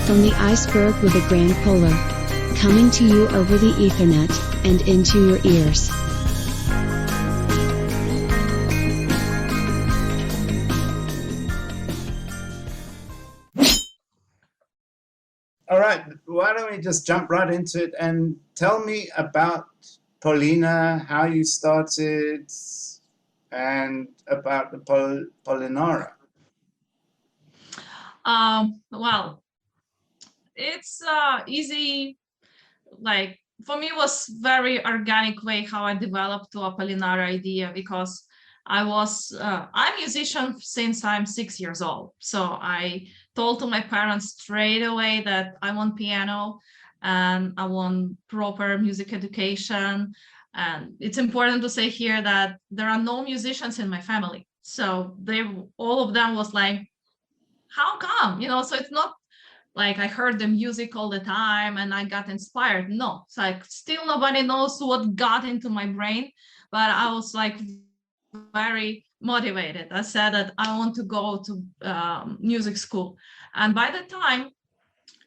from the iceberg with a grand polar, coming to you over the Ethernet, and into your ears. All right, why don't we just jump right into it and tell me about Paulina, how you started, and about the Apolinara. Well, it's easy. Like for me, it was very organic way how I developed to Apolinara idea, because I'm a musician since I'm 6 years old. So I told to my parents straight away that I want piano and I want proper music education. And it's important to say here that there are no musicians in my family. So all of them was like, how come? So it's not like I heard the music all the time and I got inspired. No, it's like still nobody knows what got into my brain, but I was like very motivated. I said that I want to go to music school. And by the time,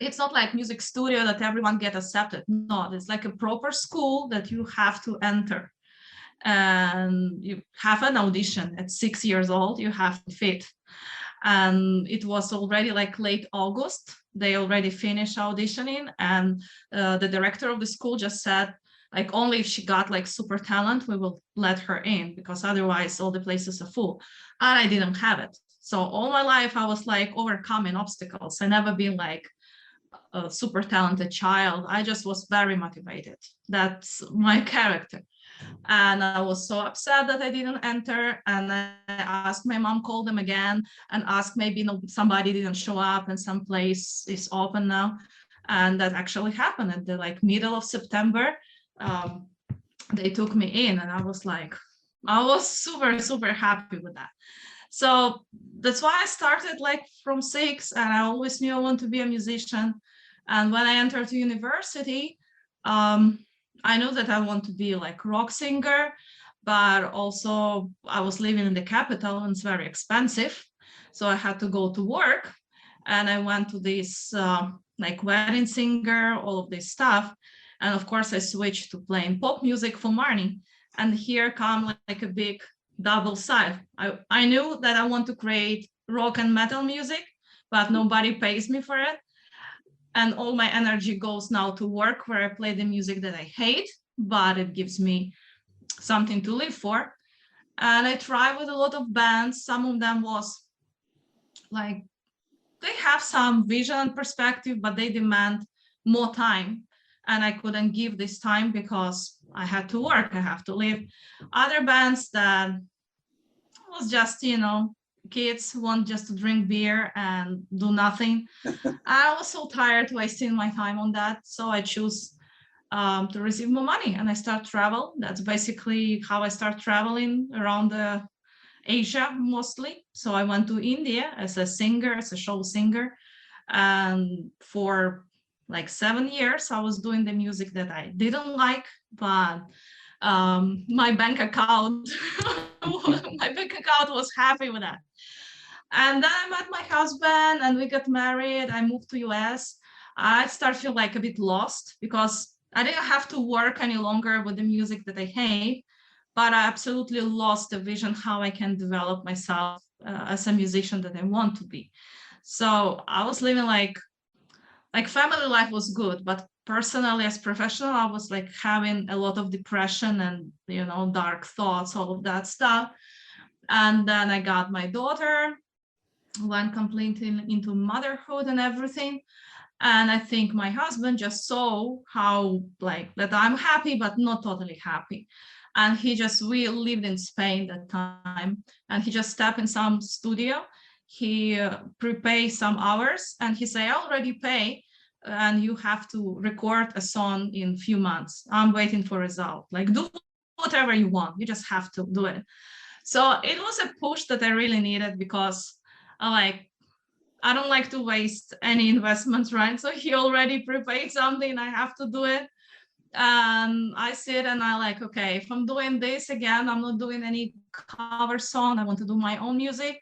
it's not like music studio that everyone get accepted. No, it's like a proper school that you have to enter. And you have an audition at 6 years old, you have to fit. And it was already like late August. They already finished auditioning, and the director of the school just said, like, only if she got like super talent, we will let her in, because otherwise all the places are full. And I didn't have it. So all my life I was like overcoming obstacles. I never been like a super talented child. I just was very motivated. That's my character. And I was so upset that I didn't enter. And I asked my mom, called them again and asked maybe somebody didn't show up and some place is open now. And that actually happened at the like middle of September. They took me in, and I was super, super happy with that. So that's why I started like from 6, and I always knew I want to be a musician. And when I entered university, I know that I want to be like rock singer, but also I was living in the capital and it's very expensive. So I had to go to work, and I went to this like wedding singer, all of this stuff. And of course I switched to playing pop music for money. And here come like a big double side. I knew that I want to create rock and metal music, but nobody pays me for it. And all my energy goes now to work, where I play the music that I hate, but it gives me something to live for. And I try with a lot of bands. Some of them was like, they have some vision and perspective, but they demand more time. And I couldn't give this time because I had to work, I have to live. Other bands that was just, kids want just to drink beer and do nothing. I was so tired wasting my time on that. So I choose to receive more money, and I start travel. That's basically how I start traveling around Asia mostly. So I went to India as a singer, as a show singer. And for like 7 years, I was doing the music that I didn't like, but my bank account, my bank account was happy with that. And then I met my husband and we got married. I moved to US. I started feeling like a bit lost because I didn't have to work any longer with the music that I hate, but I absolutely lost the vision how I can develop myself as a musician that I want to be. So I was living like family life was good, but personally as professional, I was like having a lot of depression and, dark thoughts, all of that stuff. And then I got my daughter, went completely into motherhood and everything. And I think my husband just saw how like that I'm happy, but not totally happy. And we lived in Spain that time, and he just stepped in some studio. He prepay some hours, and he say, I already pay, and you have to record a song in few months. I'm waiting for result. Like, do whatever you want. You just have to do it. So it was a push that I really needed, because I don't like to waste any investments, right? So he already prepaid something, I have to do it. And I sit and I like, okay, if I'm doing this again, I'm not doing any cover song. I want to do my own music.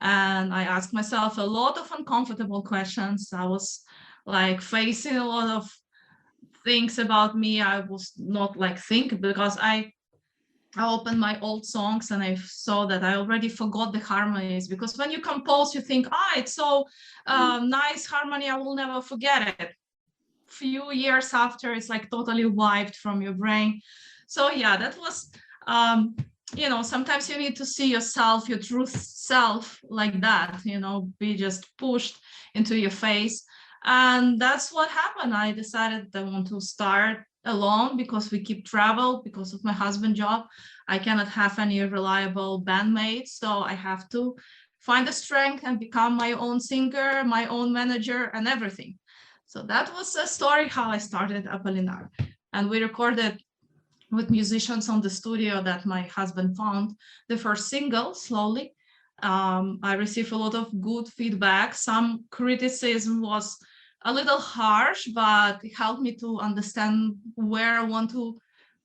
And I asked myself a lot of uncomfortable questions. I was like facing a lot of things about me I was not like think, because I opened my old songs and I saw that I already forgot the harmonies, because when you compose, you think, it's so nice harmony, I will never forget it. Few years after, it's like totally wiped from your brain. So yeah, that was, sometimes you need to see yourself, your true self like that, be just pushed into your face. And that's what happened. I decided I want to start alone, because we keep travel because of my husband's job. I cannot have any reliable bandmates, so I have to find the strength and become my own singer, my own manager, and everything. So that was a story how I started Apolinara. And we recorded with musicians on the studio that my husband found the first single, Slowly. I received a lot of good feedback. Some criticism was a little harsh, but it helped me to understand where I want to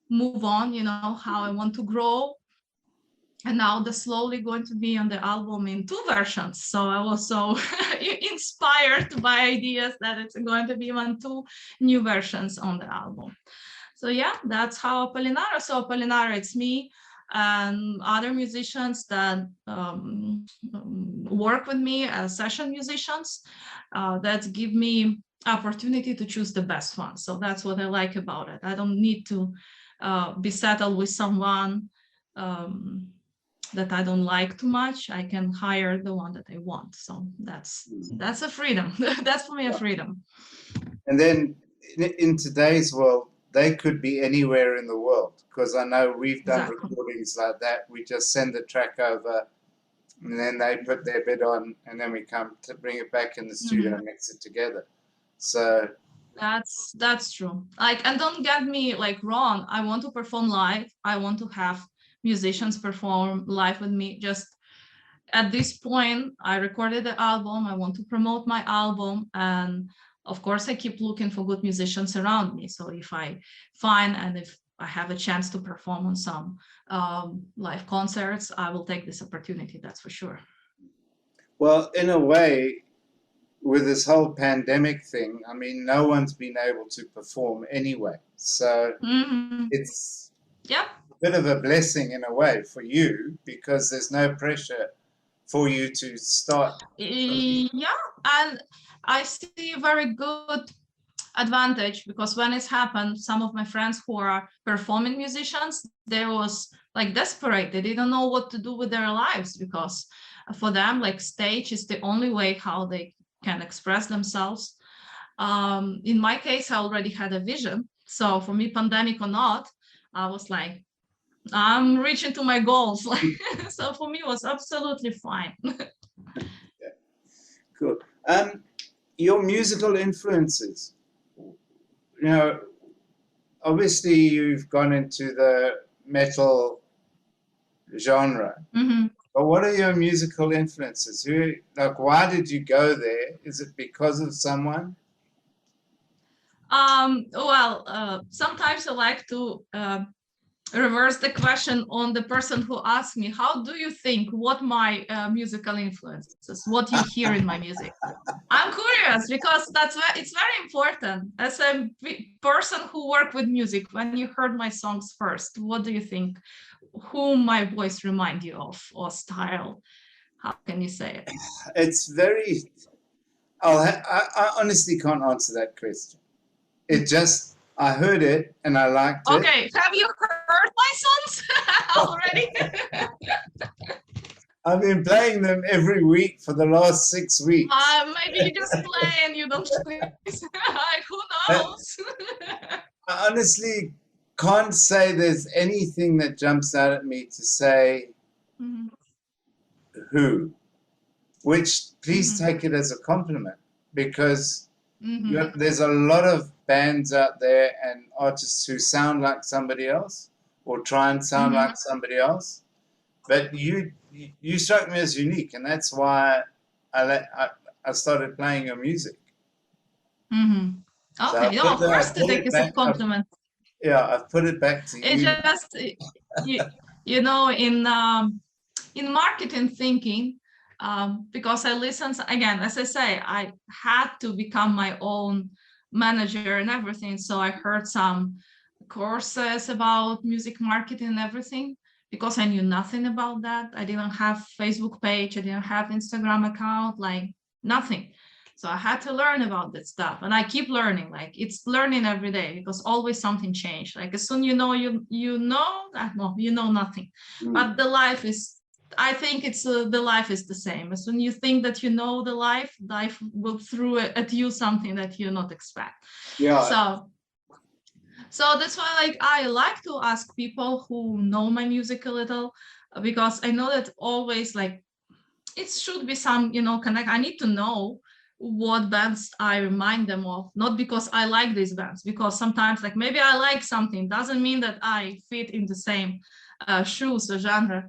move on, how I want to grow. And now the Slowly going to be on the album in 2 versions. So I was so inspired by ideas that it's going to be on 2 new versions on the album. So yeah, that's how Apolinara. So Apolinara, it's me and other musicians that work with me as session musicians, that give me opportunity to choose the best one. So that's what I like about it. I don't need to be settled with someone that I don't like too much. I can hire the one that I want. So that's a freedom. That's for me a freedom. And then in today's world, they could be anywhere in the world, because I know we've done recordings like that. We just send the track over, and then they put their bit on, and then we come to bring it back in the studio and mix it together. So that's true. Like, and don't get me like wrong. I want to perform live. I want to have musicians perform live with me. Just at this point, I recorded the album. I want to promote my album, and of course, I keep looking for good musicians around me. So if I find and if I have a chance to perform on some live concerts, I will take this opportunity. That's for sure. Well, in a way, with this whole pandemic thing, I mean, no one's been able to perform anyway. So it's a bit of a blessing in a way for you, because there's no pressure for you to start. Yeah, and I see a very good advantage, because when it's happened, some of my friends who are performing musicians, they was like desperate. They didn't know what to do with their lives, because for them, like, stage is the only way how they can express themselves. In my case, I already had a vision. So for me, pandemic or not, I was like, I'm reaching to my goals. So for me, it was absolutely fine. Yeah. Cool. Your musical influences, obviously you've gone into the metal genre, but what are your musical influences? Why did you go there? Is it because of someone? Well, sometimes I like to reverse the question on the person who asked me, how do you think, what my musical influences, what you hear in my music? I'm curious, because it's very important. As a person who worked with music, when you heard my songs first, what do you think? Whom my voice remind you of, or style? How can you say it? It's very... I honestly can't answer that question. It just... I heard it and I liked it. Okay, have you heard my songs already? I've been playing them every week for the last 6 weeks. Maybe you just play and you don't play. Who knows? I honestly can't say there's anything that jumps out at me to say who, which please take it as a compliment, because there's a lot of bands out there and artists who sound like somebody else or try and sound like somebody else, but you struck me as unique, and that's why I started playing your music. Okay, of course, to take it as a compliment. I've put it back to you. It just, in marketing thinking, because I listened, again, as I say, I had to become my own manager and everything. So I heard some courses about music marketing and everything, because I knew nothing about that. I didn't have Facebook page, I didn't have Instagram account, like nothing. So I had to learn about that stuff, and I keep learning. Like, it's learning every day, because always something changed. Like, as soon you know no, you know nothing. But the life is, I think it's the life is the same. As soon you think that you know the life will throw at you something that you not expect. Yeah. So that's why, like, I like to ask people who know my music a little, because I know that always, like, it should be some, connect. I need to know what bands I remind them of, not because I like these bands, because sometimes, like, maybe I like something, doesn't mean that I fit in the same shoes or genre.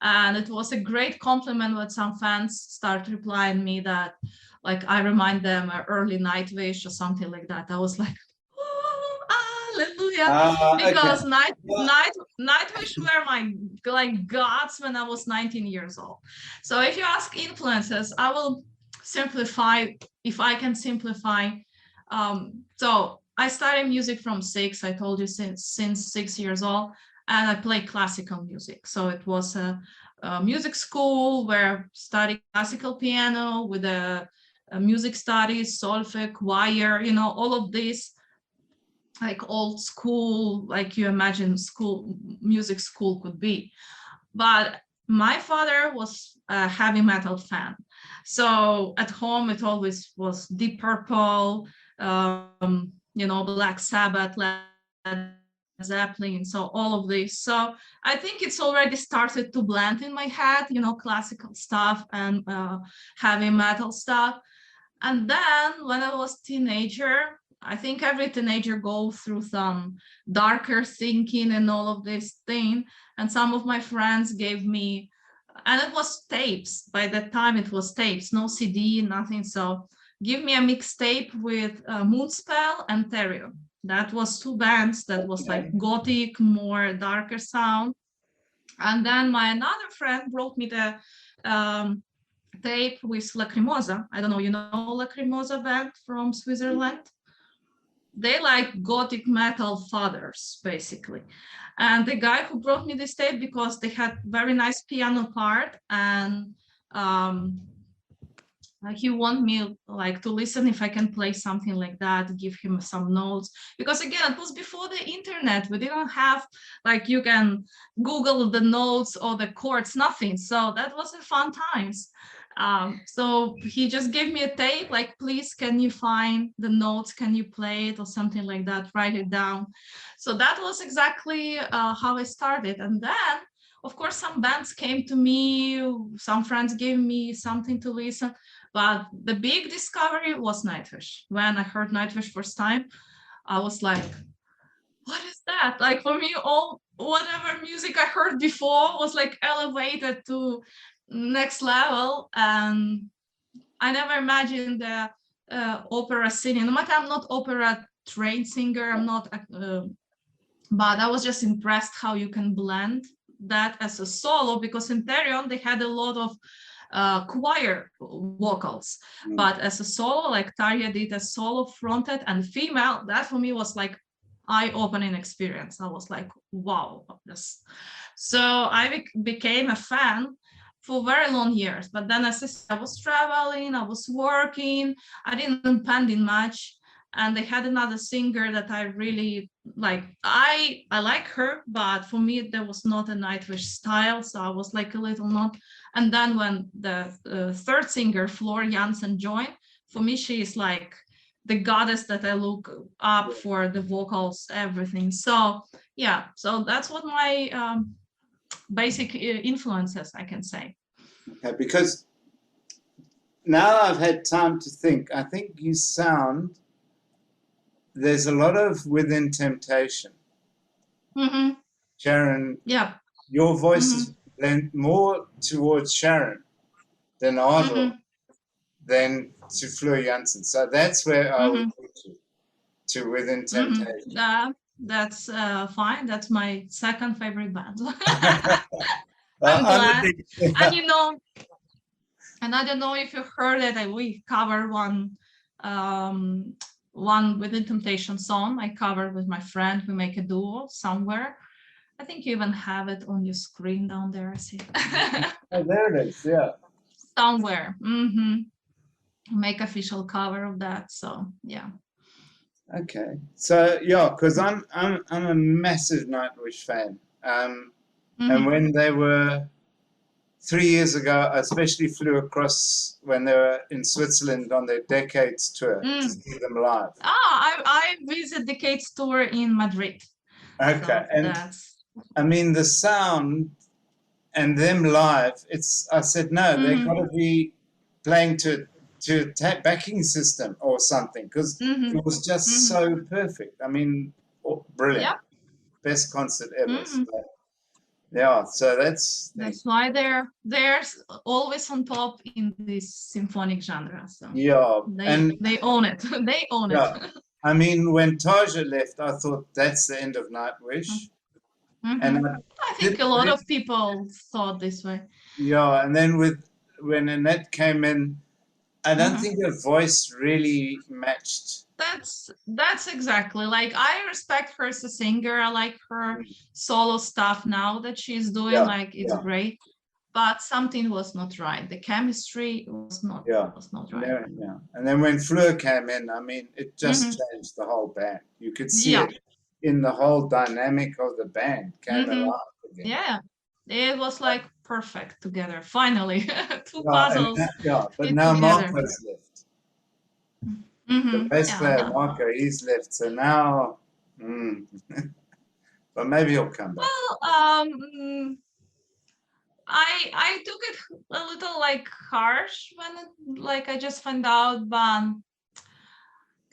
And it was a great compliment when some fans start replying me that, like, I remind them early Nightwish or something like that. I was like, oh, hallelujah, because Nightwish were my, like, gods when I was 19 years old. So if you ask influences, I will simplify, if I can simplify. So I started music from 6, I told you, since 6 years old, and I play classical music. So it was a music school where I studied classical piano with a music studies, solfege, choir, all of this, like old school, like you imagine music school could be. But my father was a heavy metal fan. So at home, it always was Deep Purple, Black Sabbath, Led Zeppelin, so all of this. So I think it's already started to blend in my head, classical stuff and heavy metal stuff. And then when I was teenager, I think every teenager goes through some darker thinking and all of this thing. And some of my friends gave me, and it was tapes. By that time, it was tapes, no CD, nothing. So give me a mixtape with Moonspell and Therion. That was 2 bands that was like gothic, more darker sound. And then my another friend brought me the tape with Lacrimosa. I don't know, Lacrimosa band from Switzerland? They like gothic metal fathers, basically. And the guy who brought me this tape, because they had very nice piano part, and he wanted me, like, to listen if I can play something like that, give him some notes, because again, it was before the internet. We didn't have, like, you can Google the notes or the chords, nothing. So that was a fun times. So he just gave me a tape, like, please, can you find the notes, can you play it or something like that, write it down. So that was exactly how I started. And then, of course, some bands came to me, some friends gave me something to listen. But the big discovery was Nightwish. When I heard Nightwish first time, I was like, what is that? Like, for me, whatever music I heard before was like elevated to next level. And I never imagined the opera singing. No matter, I'm not opera trained singer, I'm not, but I was just impressed how you can blend that as a solo, because in Therion, they had a lot of choir vocals, but as a solo, like Tarja did a solo fronted and female, that for me was like eye-opening experience. I was like, wow, this. So I became a fan for very long years. But then as I said, I was traveling, I was working, I didn't spend in much. And they had another singer that I really like. I like her, but for me, there was not a Nightwish style. So I was like a little not. And then when the third singer, Floor Jansen, joined, for me, she is like the goddess that I look up for, the vocals, everything. So yeah, so that's what my basic influences, I can say. Okay, because now I've had time to think. I think you sound, there's a lot of Within Temptation. Mm-hmm. Sharon, yeah, your voice is lent more towards Sharon than Arlo, than to Fleur Jansen. So that's where I would put you, to Within Temptation. That's fine. That's my second favorite band. I'm glad. And And I don't know if you heard it. We covered one with the Temptation song. I covered with my friend. We make a duo somewhere. I think you even have it on your screen down there. I see. Oh, there it is. Yeah. Somewhere. Make official cover of that. So yeah. Okay. So yeah, because I'm a massive Nightwish fan. And when they were 3 years ago, I especially flew across when they were in Switzerland on their Decades tour to see them live. I visit Decades tour in Madrid. Okay, So and that's... I mean the sound and them live. I said no, they've got to be playing to backing system or something, because it was just so perfect. I mean, brilliant, Yep. best concert ever. So, yeah, so that's why they're always on top in this symphonic genre. So yeah, they own it. They own it. I mean, when Taja left, I thought that's the end of Nightwish. And I think a lot of people thought this way. Yeah, and then when Annette came in, I don't think her voice really matched. That's exactly, like, I respect her as a singer. I like her solo stuff now that she's doing. Like, it's great, but something was not right. The chemistry was not right. Yeah. And then when Fleur came in, I mean, it just changed the whole band. You could see it in the whole dynamic of the band came alive again. Yeah, it was like perfect together. Finally, two puzzles. But now Marco's left. The bass player Marco, he's left. So now, but maybe he'll come back. Well, I took it a little like harsh when I just found out, but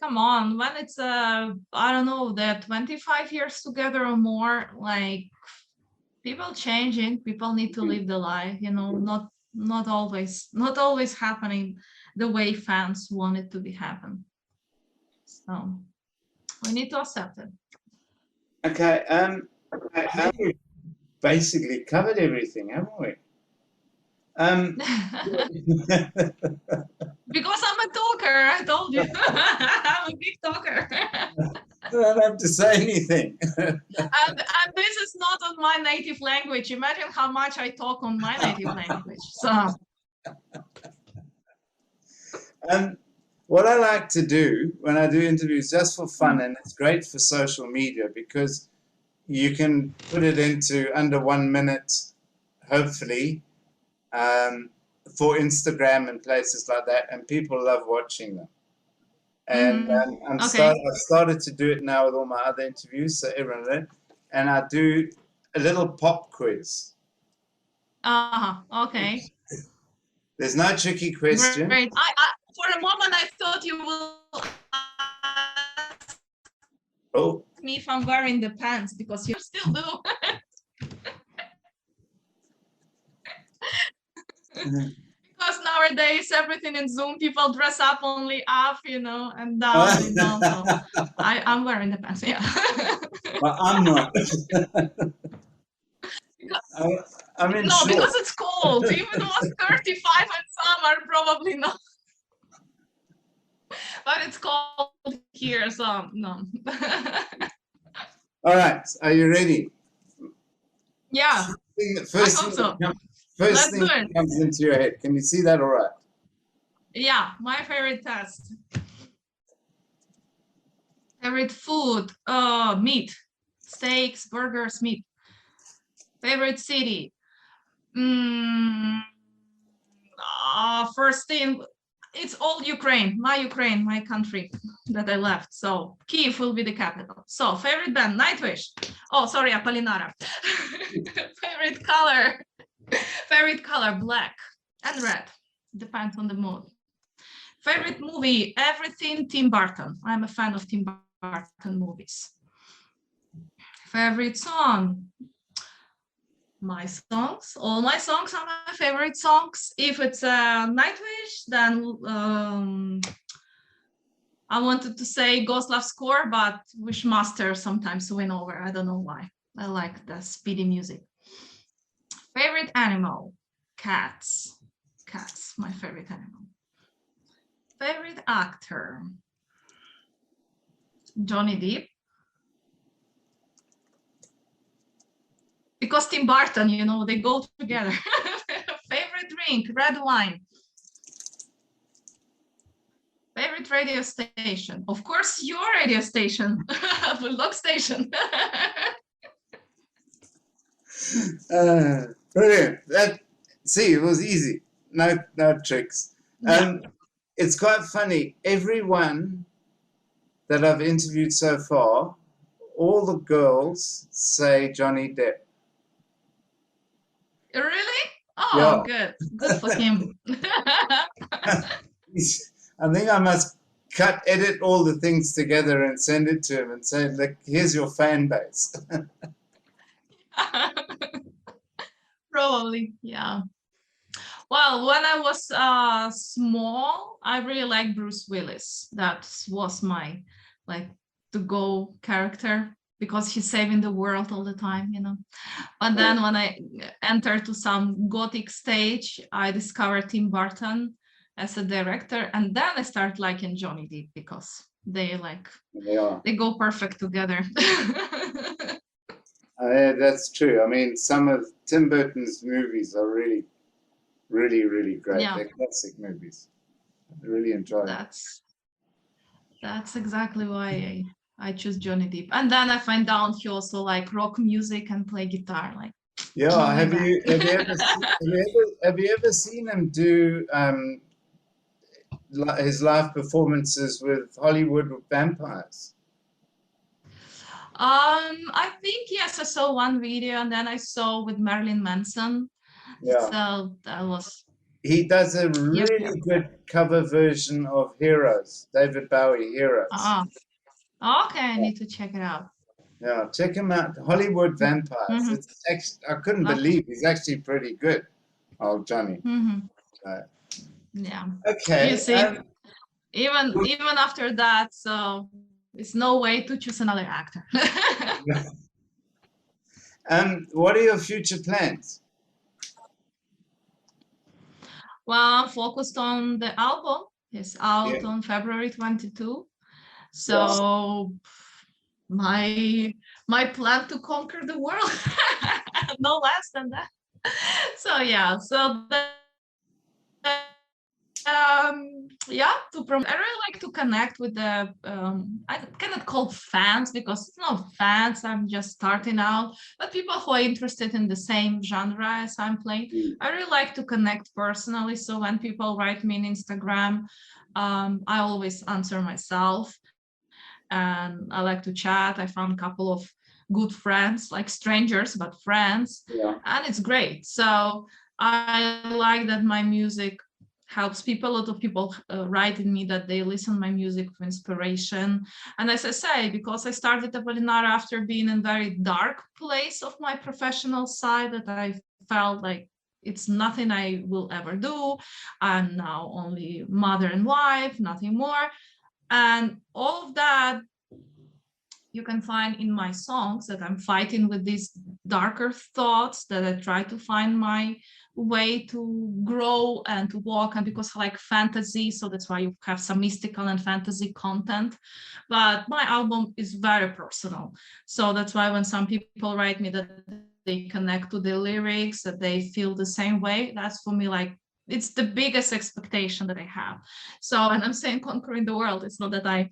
come on, when it's I don't know, they're 25 years together or more, like, people changing, people need to live the life, not always happening the way fans want it to be happen. So we need to accept it. Okay, I think we've basically covered everything, haven't we? Because I'm a talker, I told you. I'm a big talker. I don't have to say anything. and this is not on my native language. Imagine how much I talk on my native language. So what I like to do when I do interviews, just for fun, and it's great for social media because you can put it into under 1 minute, hopefully, for Instagram and places like that, and people love watching them. And I've started to do it now with all my other interviews, so everyone knows. And I do a little pop quiz. Okay. There's no tricky question. Great. For a moment, I thought you will ask me if I'm wearing the pants, because you still do. Because nowadays everything in Zoom, people dress up only up, and down and down. So I'm wearing the pants, yeah. But I'm not. Because it's cold. Even it was 35 in summer, probably not. But it's cold here, so no. All right, are you ready? Yeah. First thing that comes into your head. Can you see that all right? Yeah, my favorite test. Favorite food, meat, steaks, burgers, meat. Favorite city. First thing, it's all Ukraine, my country that I left. So Kyiv will be the capital. So favorite band, Nightwish. Oh, sorry, Apolinara. Favorite color, black and red. Depends on the mood. Favorite movie, everything Tim Burton. I'm a fan of Tim Burton movies. Favorite song, my songs. All my songs are my favorite songs. If it's Nightwish, then I wanted to say Ghost Love Score, but Wishmaster sometimes win over. I don't know why. I like the speedy music. Favorite animal, cats. cats, my favorite animal. Favorite actor? Johnny Depp. Because Tim Burton, you know, they go together. Favorite drink, red wine. Favorite radio station? Of course, your radio station, Bulldog Station. Brilliant. See, it was easy. No tricks. It's quite funny. Everyone that I've interviewed so far, all the girls say Johnny Depp. Really? Oh, yeah. Good for him. I think I must edit all the things together and send it to him and say, look, here's your fan base. Probably, yeah. Well, when I was small, I really liked Bruce Willis. That was my to-go character, because he's saving the world all the time, you know. But then when I entered to some gothic stage, I discovered Tim Burton as a director, and then I started liking Johnny Depp, because they go perfect together. That's true. I mean, some of Tim Burton's movies are really, really, really great. Yeah. They're classic movies. I really enjoy them. That's exactly why I choose Johnny Depp. And then I find out he also like rock music and play guitar. Yeah, have you ever seen him do his live performances with Hollywood vampires? I think yes, I saw one video, and then I saw with Marilyn Manson. Yeah. So that was. He does a really good cover version of Heroes, David Bowie Heroes. Okay, I need to check it out. Yeah, check him out. Hollywood Vampires. Mm-hmm. It's actually, I couldn't believe he's actually pretty good. Oh, Johnny. Mm-hmm. Yeah. Okay. You see, even after that, so it's no way to choose another actor. What are your future plans? Well, I'm focused on the album. It's out on February 22. So my plan to conquer the world, no less than that. So yeah, so to promote. I really like to connect with the I cannot call fans, because it's not fans, I'm just starting out, but people who are interested in the same genre as I'm playing. I really like to connect personally. So when people write me on Instagram, I always answer myself, and I like to chat. I found a couple of good friends, like strangers but friends, and it's great. So I like that my music helps people. A lot of people write in me that they listen to my music for inspiration. And as I say, because I started Apolinara after being in a very dark place of my professional side, that I felt like it's nothing I will ever do. I'm now only mother and wife, nothing more. And all of that you can find in my songs, that I'm fighting with these darker thoughts, that I try to find my way to grow and to walk. And because I like fantasy, so that's why you have some mystical and fantasy content. But my album is very personal. So that's why when some people write me that they connect to the lyrics, that they feel the same way, that's for me like, it's the biggest expectation that I have. So, and I'm saying conquering the world, it's not that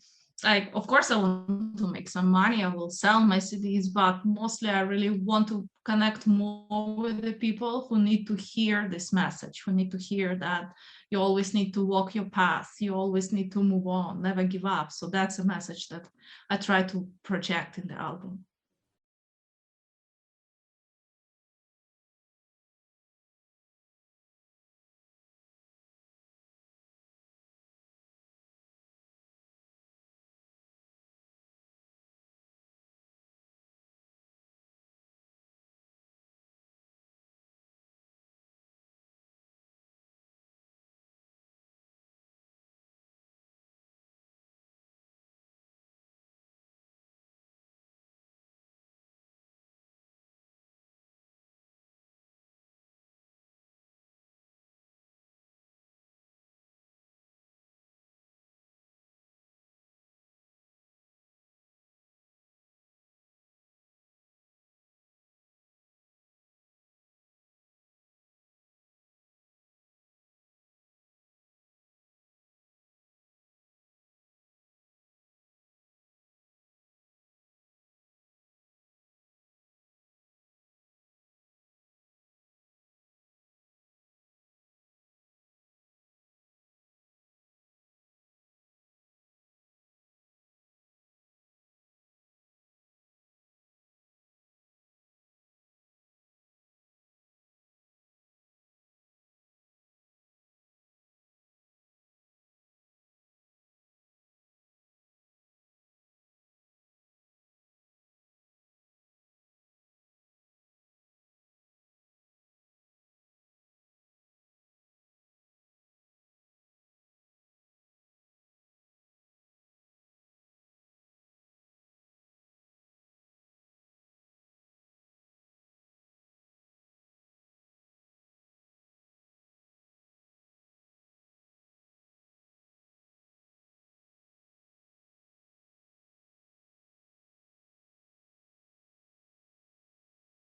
of course I want to make some money, I will sell my CDs, but mostly I really want to connect more with the people who need to hear this message, who need to hear that you always need to walk your path, you always need to move on, never give up. So that's a message that I try to project in the album.